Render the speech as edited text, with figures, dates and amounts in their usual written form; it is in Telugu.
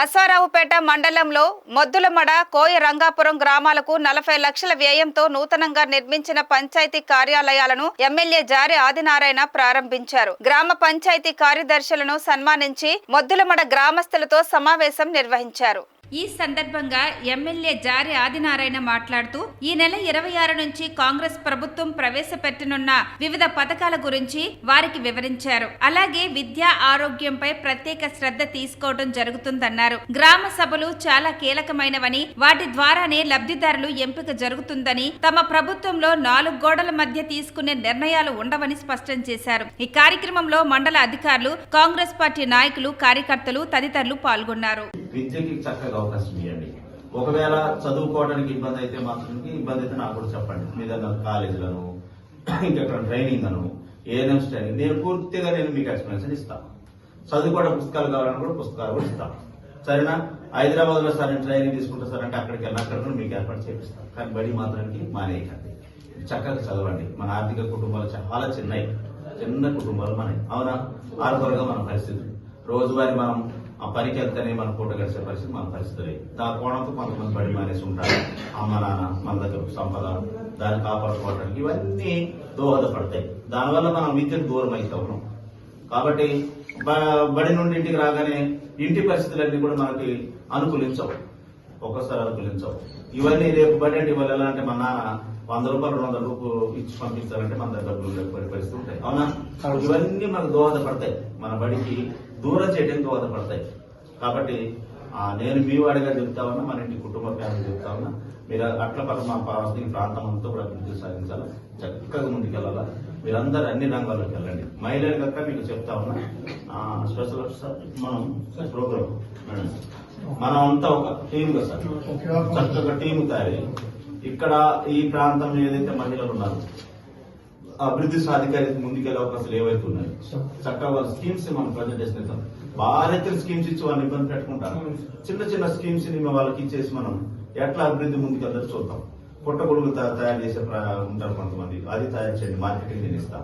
అశ్వారావుపేట మండలంలో మొద్దులమడ, కోయ రంగాపురం గ్రామాలకు 40 లక్షల వ్యయంతో నూతనంగా నిర్మించిన పంచాయతీ కార్యాలయాలను ఎమ్మెల్యే జారి ఆదినారాయణ ప్రారంభించారు. గ్రామ పంచాయతీ కార్యదర్శులను సన్మానించి మొద్దులమడ గ్రామస్తులతో సమావేశం నిర్వహించారు. ఈ సందర్భంగా ఎమ్మెల్యే జారి ఆదినారాయణ మాట్లాడుతూ ఈ నెల 26 నుంచి కాంగ్రెస్ ప్రభుత్వం ప్రవేశపెట్టనున్న వివిధ పథకాల గురించి వారికి వివరించారు. అలాగే విద్యా ఆరోగ్యంపై ప్రత్యేక శ్రద్ధ తీసుకోవడం జరుగుతుందన్నారు. గ్రామ సభలు చాలా కీలకమైనవని, వాటి ద్వారానే లబ్ధిదారులు ఎంపిక జరుగుతుందని, తమ ప్రభుత్వంలో 4 గోడల మధ్య తీసుకునే నిర్ణయాలు ఉండవని స్పష్టం చేశారు. ఈ కార్యక్రమంలో మండల అధికారులు, కాంగ్రెస్ పార్టీ నాయకులు, కార్యకర్తలు తదితరులు పాల్గొన్నారు. విద్యకి చక్కగా అవకాశం ఇవ్వండి. ఒకవేళ చదువుకోవడానికి ఇబ్బంది అయితే మాత్రం ఇబ్బంది అయితే నాకు కూడా చెప్పండి. మీ దగ్గర కాలేజీలను, ఇంకెక్కడ ట్రైనింగ్ అను, ఏఎన్ఎంస్ ట్రైనింగ్ నేను పూర్తిగా మీకు ఎక్స్ప్లెనేషన్ ఇస్తాను. చదువుకోవడం పుస్తకాలు కావాలని కూడా పుస్తకాలు కూడా ఇస్తాను. సరేనా? హైదరాబాద్ లో సార్ ట్రైనింగ్ తీసుకుంటా సార్ అంటే అక్కడికి వెళ్ళిన అక్కడ కూడా మీకు ఏర్పాటు చేపిస్తాను. కానీ బడి మాత్రానికి మానేయకండి. చక్కగా చదవండి. మన ఆర్థిక కుటుంబాలు చాలా చిన్న కుటుంబాలు మనవి. అవునా? ఆర్థికంగా మన పరిస్థితులు రోజువారీ మనం ఆ పనికి వెళ్తేనే మన పూట గడిచే పరిస్థితి మన పరిస్థితి లేదు. దాని కోణంతో కొంతమంది బడి మానేసి ఉంటారు. అమ్మ నాన్న మన దగ్గర సంపద దాన్ని కాపాడుకోవడానికి ఇవన్నీ దోహదపడతాయి. దానివల్ల మనం విద్యకు దూరం అయితే ఉన్నాం. కాబట్టి బడి నుండి ఇంటికి రాగానే ఇంటి పరిస్థితులన్నీ కూడా మనకి అనుకూలించవు, ఒక్కసారి అనుకూలించవు. ఇవన్నీ రేపు బడి అంటే ఇవాళ ఎలా అంటే మన నాన్న 100 రూపాయలు 200 రూపాయలు ఇచ్చి పంపిస్తారంటే మన దగ్గర డబ్బులు లేకపోయే పరిస్థితి ఉంటాయి. అవునా? ఇవన్నీ మనకు దోహదపడతాయి, మన బడికి దూరం చేయడానికి దోహదపడతాయి. కాబట్టి నేను మీ వాడిగా చెప్తా ఉన్నా, మన ఇంటి కుటుంబ ఫ్యామిలీ చెప్తా ఉన్నా, మీరు అట్ల పక్క మా ఈ ప్రాంతం అంతా కూడా అభివృద్ధి సాధించాలా, చక్కగా ముందుకెళ్ళాలా. మీరందరూ అన్ని రంగాల్లోకి వెళ్ళండి. మహిళలు కనుక మీకు చెప్తా ఉన్నా, స్పెషల్ మనం ప్రోగ్రామ్ మనం అంతా ఒక టీమ్గా సార్ చక్కగా టీమ్ తయారై ఇక్కడ ఈ ప్రాంతంలో ఏదైతే మహిళలు ఉన్నారో అభివృద్ధి సాధికారికి ముందుకెళ్ళే అవకాశాలు ఏవైతే ఉన్నాయో చక్కగా వాళ్ళ స్కీమ్స్ మనం ప్రజెంటేషన్ ఇస్తాం. భారతీయ స్కీమ్స్ ఇచ్చి వాళ్ళని ఇబ్బంది పెట్టుకుంటారు. చిన్న స్కీమ్స్ ని వాళ్ళకి ఇచ్చేసి మనం ఎట్లా అభివృద్ధి ముందుకెళ్ళదో చూద్దాం. పుట్టగొడుగులు తయారు చేసే ఉంటారు కొంతమంది, అది తయారు చేయండి, మార్కెటింగ్ నేను ఇస్తాం.